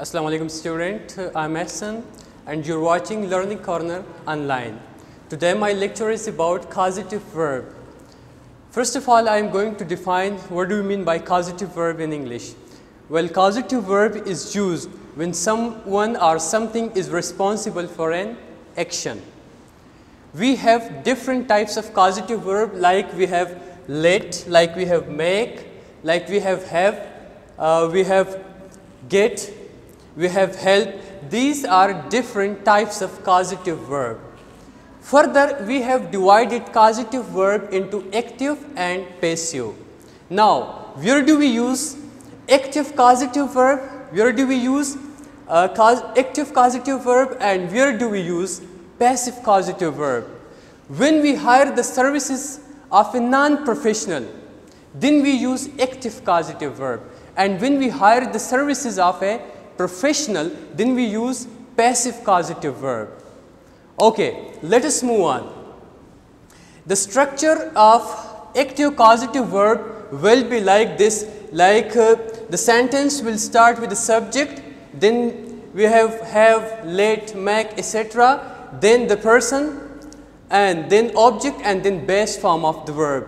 Assalamu alaikum student, I'm Ehsan and you're watching Learning Corner online. Today my lecture is about causative verb. First of all, I'm going to define what do we mean by causative verb in English. Well, causative verb is used when someone or something is responsible for an action. We have different types of causative verb, like we have let, like we have make, like we have we have get, we have help. These are different types of causative verb. Further, we have divided causative verb into active and passive. Now, where do we use active causative verb? Where do we use active causative verb, and where do we use passive causative verb? When we hire the services of a non-professional, then we use active causative verb, and when we hire the services of a professional, then we use passive causative verb. Okay, let us move on. The structure of active causative verb will be like this, like the sentence will start with the subject, then we have, let, make, etc., then the person, and then object, and then base form of the verb.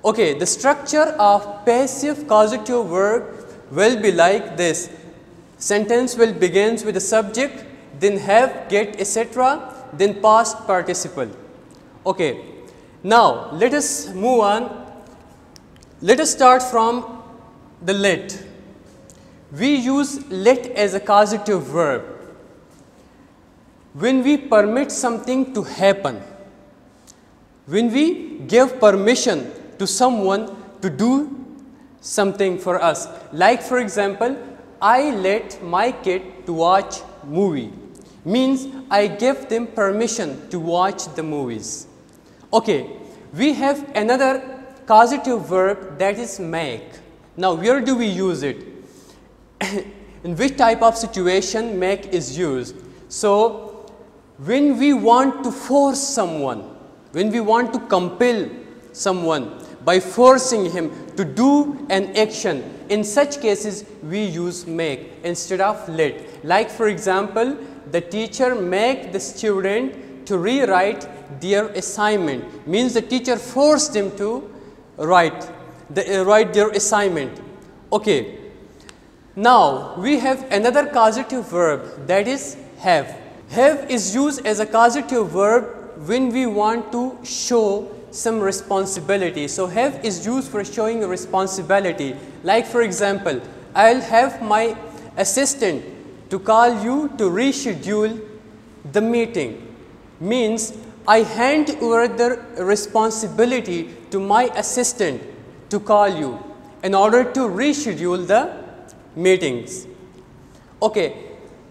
Okay, the structure of passive causative verb will be like this. Sentence will begins with the subject, then have, get, etc., then past participle. Okay, now let us move on. Let us start from the let. We use let as a causative verb when we permit something to happen, when we give permission to someone to do something for us. Like for example, I let my kid to watch movie, means I give them permission to watch the movies. Okay, we have another causative verb, that is make. Now where do we use it? In which type of situation make is used? So when we want to force someone, when we want to compel someone by forcing him to do an action, in such cases we use make instead of let. Like for example, the teacher make the student to rewrite their assignment, means the teacher forced them to write their assignment. Okay, now we have another causative verb, that is have. Have is used as a causative verb when we want to show some responsibility. So have is used for showing a responsibility. Like for example, I'll have my assistant to call you to reschedule the meeting, means I hand over the responsibility to my assistant to call you in order to reschedule the meetings. Okay,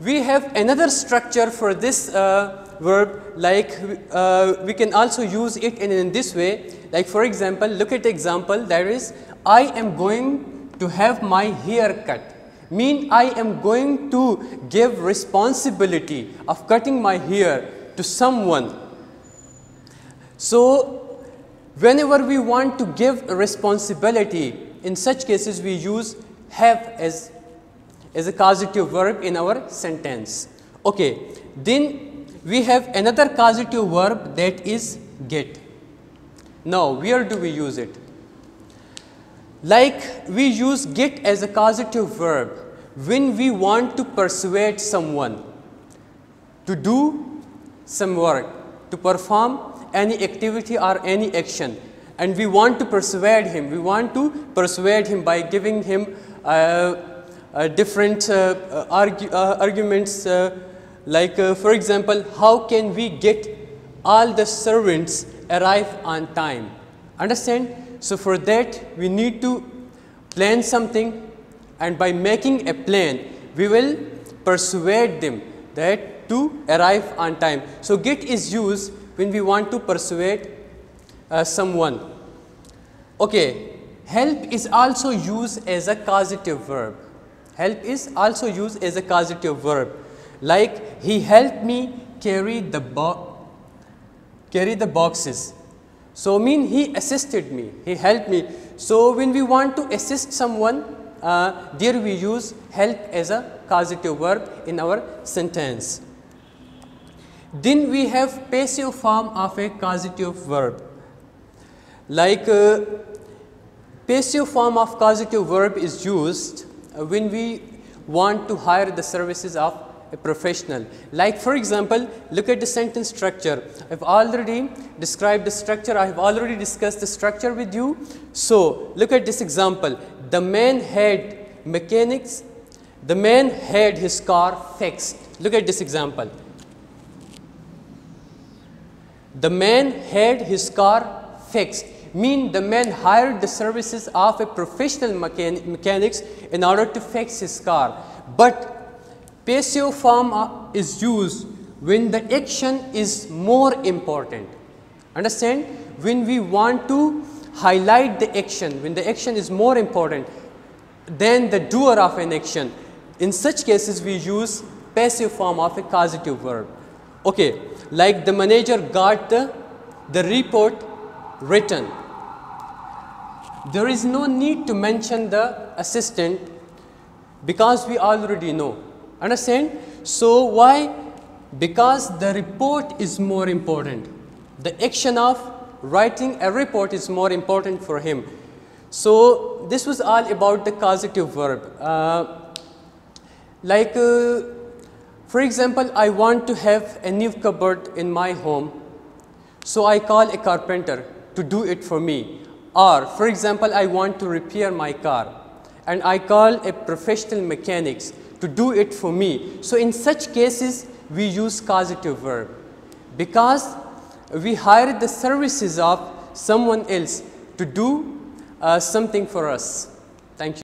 we have another structure for this verb, like we can also use it in this way. Like for example, look at the example, that is I am going to have my hair cut, mean I am going to give responsibility of cutting my hair to someone. So whenever we want to give a responsibility, in such cases we use have as a causative verb in our sentence. Okay, then we have another causative verb, that is get. Now where do we use it? Like we use get as a causative verb when we want to persuade someone to do some work, to perform any activity or any action, and we want to persuade him. We want to persuade him by giving him different arguments, like for example, how can we get all the servants arrive on time? Understand? So for that we need to plan something, and by making a plan we will persuade them that to arrive on time. So get is used when we want to persuade someone. Okay, help is also used as a causative verb. Help is also used as a causative verb. Like he helped me carry the boxes. So mean he assisted me, he helped me. So when we want to assist someone, there we use help as a causative verb in our sentence. Then we have passive form of a causative verb. Like passive form of causative verb is used when we want to hire the services of a professional. Like for example, look at the sentence structure. I have already described the structure, I have already discussed the structure with you. So look at this example. The man had mechanics, the man had his car fixed. Look at this example. The man had his car fixed. Mean the man hired the services of a professional mechanics in order to fix his car. But passive form is used when the action is more important. Understand? When we want to highlight the action, when the action is more important than the doer of an action, in such cases we use passive form of a causative verb. Okay, like the manager got the report written. There is no need to mention the assistant because we already know. Understand? So why? Because the report is more important. The action of writing a report is more important for him. So this was all about the causative verb. For example, I want to have a new cupboard in my home, so I call a carpenter to do it for me. Or for example, I want to repair my car and I call a professional mechanics to do it for me. So in such cases we use causative verb because we hired the services of someone else to do something for us. Thank you.